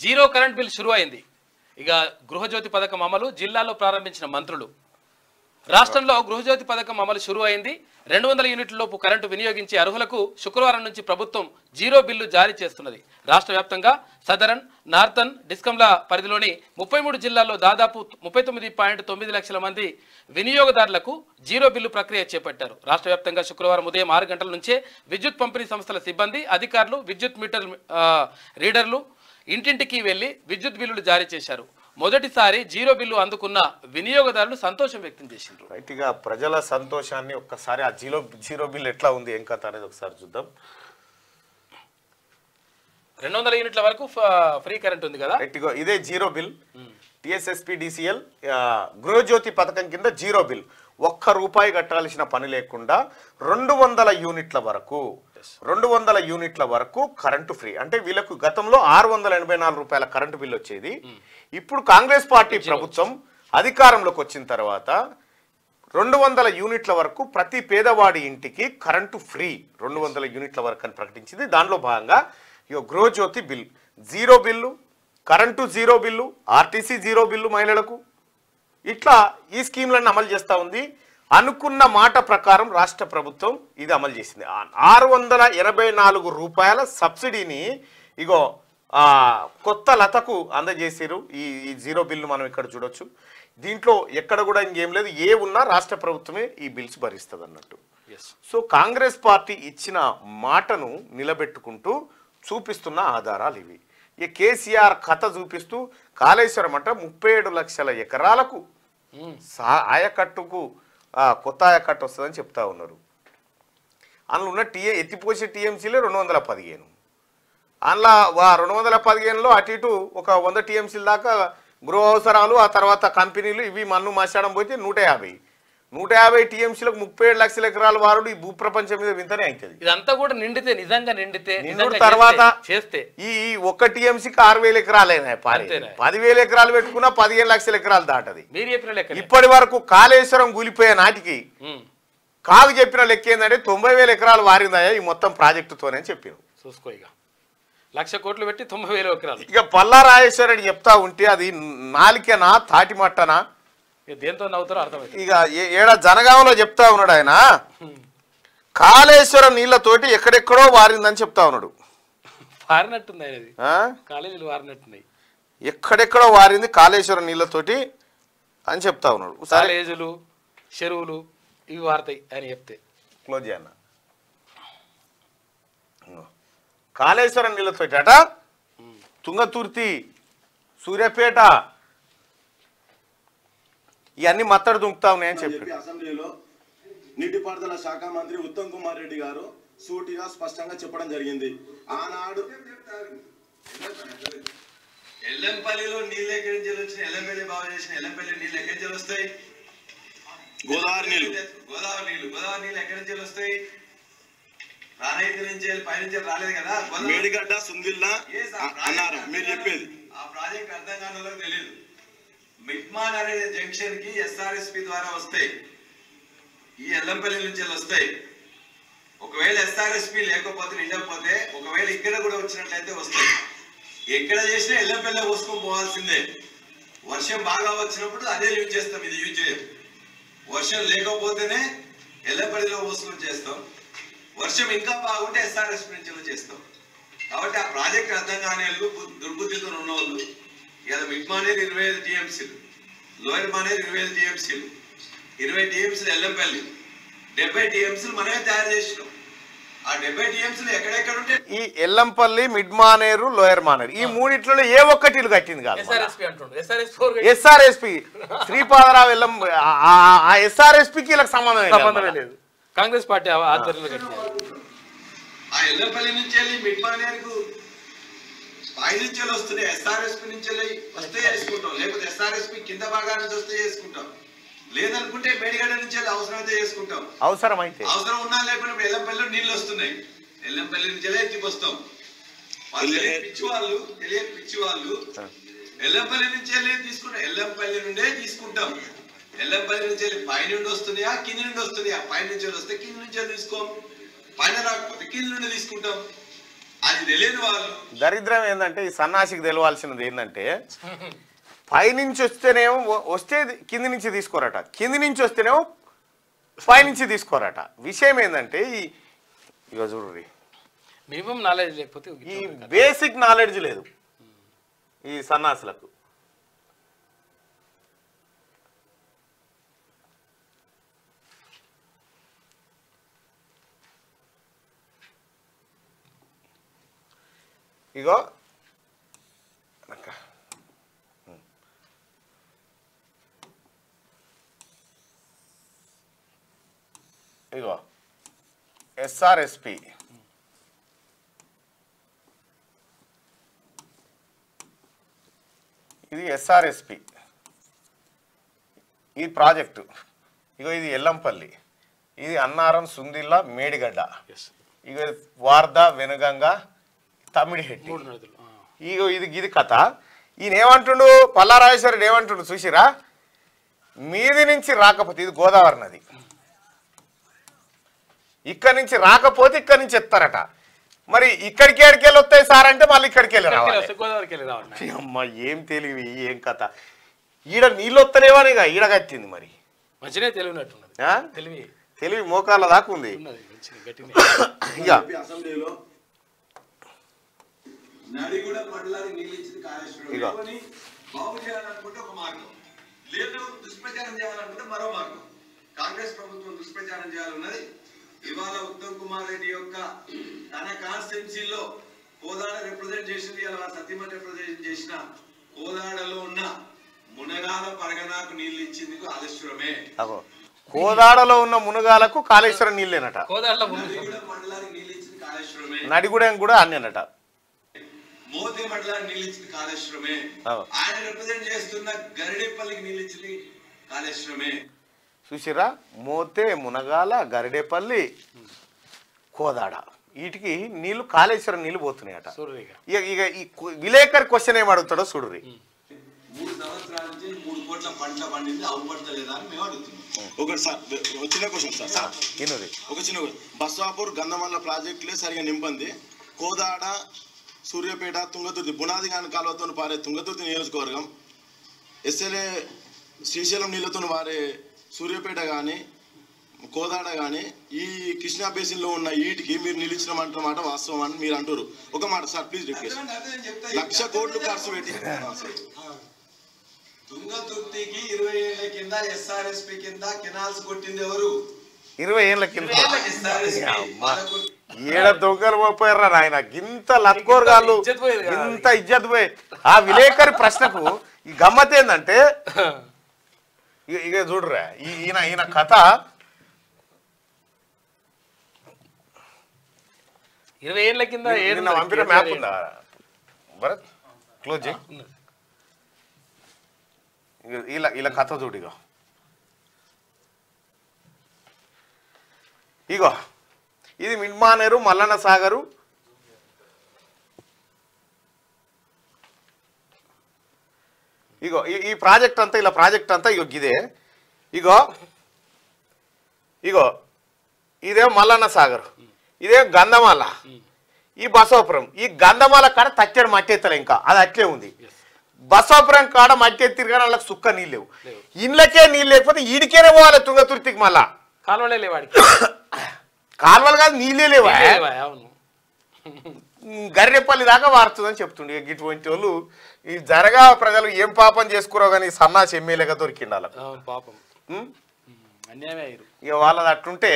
Zero current bill షురు అయింది. ఇక గృహజ్యోతి పథకం అమలు జిల్లాలో ప్రారంభించిన మంత్రులు. రాష్ట్రంలో గృహజ్యోతి పథకం అమలు షురు అయింది. 200 యూనిట్ల లోపు కరెంటు వినియోగించే అర్హులకు శుక్రవారం నుంచి ప్రభుత్వం జీరో బిల్లు జారీ చేస్తున్నది. రాష్ట్ర వ్యాప్తంగా సదరన్, నార్థన్ డిస్కంల పరిధిలోని 33 జిల్లాల్లో దాదాపు 39.9 లక్షల మంది వినియోగదారులకు జీరో బిల్లు ప్రక్రియ చేపట్టారు. రాష్ట్ర వ్యాప్తంగా శుక్రవారం ఉదయం 6 గంటల నుంచే విద్యుత్ పంపిణీ సంస్థల సిబ్బంది, అధికారులు, విద్యుత్ మీటర్ రీడర్లు ఇంటింటికి వెళ్లి విద్యుత్ బిల్లులు జారీ చేశారు. మొదటిసారి జీరో బిల్లు అందుకున్న వినియోగదారులు సంతోషం వ్యక్తం చేశారు. రైట్గా ప్రజల సంతోషాన్ని ఒక్కసారి ఆ జీరో బిల్ ఎట్లా ఉంది ఏం కథ అనేది ఒకసారి చూద్దాం. 200 యూనిట్ల వరకు ఫ్రీ కరెంట్ ఉంది కదా. ఇదే zero bill. TSSP DCL Gruha Jyothi పథకం కింద జీరో బిల్. ₹1 కట్టాల్సిన పని లేకుండా 200 యూనిట్ల వరకు కరెంటు ఫ్రీ. అంటే వీళ్ళకు గతంలో ₹684 కరెంటు బిల్ వచ్చేది. ఇప్పుడు కాంగ్రెస్ పార్టీ ప్రభుత్వం అధికారంలోకి వచ్చిన తర్వాత 200 యూనిట్ల వరకు ప్రతి పేదవాడి ఇంటికి కరెంటు ఫ్రీ 200 యూనిట్ల వరకు అని ప్రకటించింది. దానిలో భాగంగా Gruha Jyothi bill, zero bill, current zero bill, RTC zero bill మహిళలకు, ఇట్లా ఈ స్కీమ్లను అమలు చేస్తూ ఉంది. అనుకున్న మాట ప్రకారం రాష్ట్ర ప్రభుత్వం ఇది అమలు చేసింది. ₹684 సబ్సిడీని కొత్త లతకు అందజేసారు. ఈ జీరో బిల్లు మనం ఇక్కడ చూడొచ్చు. దీంట్లో ఎక్కడ కూడా ఇంకేం లేదు, ఏ ఉన్నా రాష్ట్ర ప్రభుత్వమే ఈ బిల్స్ భరిస్తుంది అన్నట్టు. సో కాంగ్రెస్ పార్టీ ఇచ్చిన మాటను నిలబెట్టుకుంటూ చూపిస్తున్న ఆధారాలు ఇవి. ఈ కేసీఆర్ కథ చూపిస్తూ కాళేశ్వరం అంట 37 లక్షల ఎకరాలకు ఆయకట్టుకు కొత్త ఆయకట్టు వస్తుందని చెప్తా ఉన్నారు. అందులో ఉన్న ఎత్తిపోసే టీఎంసీలే 215. అందులో 215లో అటు ఇటు ఒక 100 టీఎంసీల దాకా గృహ అవసరాలు, ఆ తర్వాత కంపెనీలు, ఇవి మన్ను మశాడం పోతే 150 టీఎంసీలకు 37 లక్షల ఎకరాల వారుడు ఈ భూప్రపంచం మీద వింతనే అవుతుంది. ఇదంతా కూడా నిండితే నిజంగా నిండితే తర్వాత చేస్తే ఈ ఒక్క టీఎంసీకి 6000 ఎకరాలైనా 10,000 ఎకరాలు పెట్టుకున్నా 15 లక్షల ఎకరాలు దాటది. ఇప్పటి వరకు కాళేశ్వరం కూలిపోయే నాటికి కాగు చెప్పిన లెక్క ఏంటంటే 90,000 ఎకరాలు వారిందాయా ఈ మొత్తం ప్రాజెక్టుతోనే చెప్పారు. చూసుకో, ఇక 1,00,000 కోట్లు పెట్టి 90,000 ఎకరాలు. ఇక పల్లారాజేశ్వరుడు చెప్తా ఉంటే అది నాలికేనా తాటిమట్టనా దేంతో నవ్వుతారో అర్థమైంది. ఇక ఏడ జనగాంలో చెప్తా ఉన్నాడు ఆయన, కాళేశ్వరం నీళ్లతోటి ఎక్కడెక్కడో వారిందని చెప్తా ఉన్నాడు. వారినట్టుంది అనేది, కాలేజీలు వారినట్టున్నాయి, ఎక్కడెక్కడో వారింది కాళేశ్వరం నీళ్లతోటి అని చెప్తా ఉన్నాడు. కాలేజీలు, చెరువులు ఇవి వారతాయి అని చెప్తే క్లోజ్ చేయన్న. కాళేశ్వరం నీళ్లతోటి అట తుంగతుర్తి, సూర్యాపేట ఇవన్నీ మత్తడి దుంకుతా ఉన్నాయని చెప్పి అసెంబ్లీలో నీటిపారుదల శాఖ మంత్రి ఉత్తమ్ కుమార్ రెడ్డి గారు సూటిగా స్పష్టంగా చెప్పడం జరిగింది. ఆనాడు ఎల్లంపల్లిలో నీళ్ళు ఎక్కడి నుంచి వచ్చినాయి, ఎల్లంపల్లి బాగు చేసిన ఎల్లంపల్లి నీళ్ళు ఎక్కడి నుంచి వస్తాయి? గోదావరి నీళ్ళు ఎక్కడి నుంచి వస్తాయి? రానైతి నుంచి పైనుంచి రాలేదు కదా. మేడిగడ్డ, సుందిల్లా అన్నారు మీరు చెప్పేది. ఆ ప్రాజెక్ట్ అర్థం కాని వాళ్ళకి తెలియదు. మిట్మాన్ అనే జంక్షన్ కి ఎస్ఆర్ఎస్పి ద్వారా వస్తాయి, ఈ ఎల్లంపల్లి నుంచి వస్తాయి. ఒకవేళ ఎస్ఆర్ఎస్పి లేకపోతే నిండకపోతే ఒకవేళ ఇక్కడ కూడా వచ్చినట్లయితే వస్తాయి. ఎక్కడ చేసినా ఎల్లంపల్లి పోసుకొని పోవాల్సిందే. వర్షం బాగా వచ్చినప్పుడు అదే యూజ్ చేస్తాం, ఇది యూజ్ చేయం. వర్షం లేకపోతేనే ఎల్లంపల్లిలో పోసుకొని చేస్తాం. వర్షం ఇంకా బాగుంటే ఎస్ఆర్ఎస్పి నుంచి చేస్తాం. కాబట్టి ఆ ప్రాజెక్ట్ అర్థం కాని వాళ్ళు, దుర్బుద్ధితో ఉన్న వాళ్ళు ఇలా మిడ్ మానేరు 25 టీఎంసీలు, లోయర్ మానేరు 25 టీఎంసీలు, 20 టీఎంసీలు ఎల్లంపల్లి, 70 టీఎంసీలు మనమే తయారు చేసినాం. ఆ 70 టీఎంసీలు ఎక్కడెక్కడ ఉంటే ఈ ఎల్లంపల్లి, మిడ్ మానేరు, లోయర్ మానేరు ఈ మూడిట్లో ఏ ఒక్కటి కట్టింది కాదు. ఎస్ఆర్ఎస్పి శ్రీపాదరావు ఎల్లం ఆ ఎస్ఆర్ఎస్పికి వీళ్ళకి సంబంధం లేదు. కాంగ్రెస్ పార్టీ ఆధ్వర్యంలో కట్టింది. ఆ ఎల్లంపల్లి నుంచి వెళ్ళి మిడ్ మానేరుకు పై నుంచి వస్తున్నాయి, ఎస్ఆర్ఎస్పి నుంచి వస్తే చేసుకుంటాం, లేకపోతే ఎస్ఆర్ఎస్పి కింద భాగాల నుంచి వస్తే చేసుకుంటాం, లేదనుకుంటే మేడిగడ్డ నుంచి అవసరమైతే చేసుకుంటాం. అవసరం ఉన్నా లేకుండా ఎల్లంపల్లిలో నీళ్ళు వస్తున్నాయి, ఎల్లంపల్లి నుంచి ఎత్తిపోస్తాం. పిచ్చి వాళ్ళు ఎల్లంపల్లి నుంచి వెళ్ళి తీసుకుంటాం, ఎల్లంపల్లి నుండే తీసుకుంటాం. ఎల్లంపల్లి నుంచి వెళ్ళి పై నుండి వస్తున్నాయా కింది నుండి వస్తున్నాయా? పై నుంచి వస్తే కింది నుంచి తీసుకోం, పైన రాకపోతే కింది నుండి తీసుకుంటాం. అది తెలియని వాళ్ళు దరిద్రం ఏంటంటే ఈ సన్నాసికి తెలవాల్సినది ఏంటంటే పైనుంచి వస్తేనేమో వస్తే కింది నుంచి తీసుకోరట, కింది నుంచి వస్తేనేమో పైనుంచి తీసుకోరట. విషయం ఏంటంటే ఇక చూడ్రి మినిమం నాలెడ్జ్ లేకపోతే ఈ బేసిక్ నాలెడ్జ్ లేదు ఈ సన్నాసులకు. ఇగో ఇగో ఎస్ఆర్ఎస్పి ఇది ఎస్ఆర్ఎస్పి ఈ ప్రాజెక్టు. ఇగో ఇది ఎల్లంపల్లి, ఇది అన్నారం, సుందిల్ల, మేడిగడ్డ, ఇక వార్ద, వెనుగంగ, తమిడిహెట్టి. ఇగో ఇది కథ. ఈయన ఏమంటుండు పల్లారాజేశ్వరుడు ఏమంటుండు చూసిరా, మీది నుంచి రాకపోతే ఇది గోదావరి నది, ఇక్కడి నుంచి రాకపోతే ఇక్కడి నుంచి ఎత్తారట. మరి ఇక్కడికి ఎక్కడికెళ్ళి వస్తాయి సార్ అంటే మళ్ళీ ఇక్కడికి వెళ్ళి రావాలి. అమ్మ ఏం తెలివి ఏం కథ. ఈడ నీళ్ళు వస్తలేవనిగా ఈడ కట్టింది. మరి మంచిగా తెలివినట్టున్నది, తెలివి మోకాళ్ళ దాకా ఉంది. అసెంబ్లీలో నడిగూడ మండలానికి నీళ్ళు ఇచ్చింది కాళేశ్వరం. బాగు చేయాలనుకుంటే ఒక మార్గం, లేదు దుష్ప్రచారం చేయాలనుకుంటే మరో మార్గం. కాంగ్రెస్ ప్రభుత్వం దుష్ప్రచారం చేయాలన్నది. ఇవాళ ఉత్తమ్ కుమార్ రెడ్డి యొక్క తన కాన్స్టిట్యున్సీలో కోదాడ రిప్రజెంట్ చేసింది, ఇలా సత్యమని రిప్రజెంట్ చేసిన కోదాడలో ఉన్న మునగాల పరగనాకు నీళ్లు ఇచ్చింది కాళేశ్వరమే. కోదాడలో ఉన్న మునగాలకు కాళేశ్వరం నీళ్ళేనట. మండలానికి నీళ్ళు ఇచ్చింది కాళేశ్వరమే. నడిగూడెం కూడా అన్నేనట. మోతే మండలానికి నీళ్ళు ఇచ్చింది కాళేశ్వరమే. ఆయన రిప్రజెంట్ చేస్తున్న గరిడేపల్లికి నీళ్ళు ఇచ్చింది కాళేశ్వరమే. చూసిరా, మోతే, మునగాల, గరిడేపల్లి, కోదాడ వీటికి నీళ్లు కాళేశ్వరం నీళ్లు పోతున్నాయట. ఇక ఈ విలేకరి క్వశ్చన్ ఏం అడుగుతాడో చూడుర్రి. 3 సంవత్సరాల నుంచి 3 కోట్ల పంట పండింది, అవుపడతలేదా అని మేము అడుగుతున్నాం. ఒకటి సార్, చిన్న క్వశ్చన్ సార్, ఒక చిన్న బస్వాపూర్ గంధమల్ల ప్రాజెక్టులే సరిగా నింపంది. కోదాడ, సూర్యాపేట, తుంగతుర్తి, బునాది గాని కాలువతో పారే తుంగతుర్తి నియోజకవర్గం, ఎస్ఎల్ఏ శ్రీశైలం నీళ్లతో పారే సూర్యాపేట కానీ కోదాడ కానీ ఈ కృష్ణా బేసిన్లో ఉన్న వీటికి మీరు నిలిచిన మాట వాస్తవం అని మీరు అంటారు. ఒక మాట సార్ ప్లీజ్ రిక్వెస్ట్. 1,00,000 కోట్లు ఖర్చు పెట్టి తుంగతుర్తికి 20 ఏళ్ల కింద ఎస్ఆర్ఎస్పి కింద కెనాల్స్ కొట్టింది ఎవరు? 20 ఏళ్ల కింద. ఏడ దొంగలు పోయారా నాయన, గింత లత్కోరగాళ్ళు, ఇంత ఇజ్జత్ పోయి. ఆ విలేకరి ప్రశ్నకు ఈ గమ్మత్ ఏంటంటే ఇక చూడరా ఈయన కథ. 20 ఏళ్ల కింద పంపిన మ్యాప్ ఉందా భరత్? క్లోజ్ చేయి. ఇలా కథ చూడు. ఇగో ఇది మిడ్మానేరు, మల్లన్న సాగరు, ఇగో ఈ ప్రాజెక్ట్ అంతా ఇలా ప్రాజెక్ట్ అంతా ఇగో ఇదే. ఇగో ఇదేమో మల్లన్న సాగరు, ఇదేమో గంధమాల, ఈ బసవపురం. ఈ గంధమాల కాడ తచ్చడి మట్టి ఎత్తలే, ఇంకా అది అట్లే ఉంది. బసవపురం కాడ మట్టి ఎత్తిరు కానీ వాళ్ళకి సుక్క నీళ్ళు లేవు. ఇండ్లకే నీళ్ళు లేకపోతే ఈడికేనే పోవాలి తుంగతుర్తికి. మళ్ళా కాలువలే లేవాడికి, కాలువలు కాదు నీళ్ళే లేవా. గర్రెపల్లి దాకా వారుతుందని చెప్తుండే. ఇటువంటి వాళ్ళు ఈ జరగా ప్రజలు ఏం పాపం చేసుకురో కానీ సన్నాసి ఎమ్మెల్యేగా దొరికిండాలి. పాపం అన్యాయమే. ఇక వాళ్ళది అట్లుంటే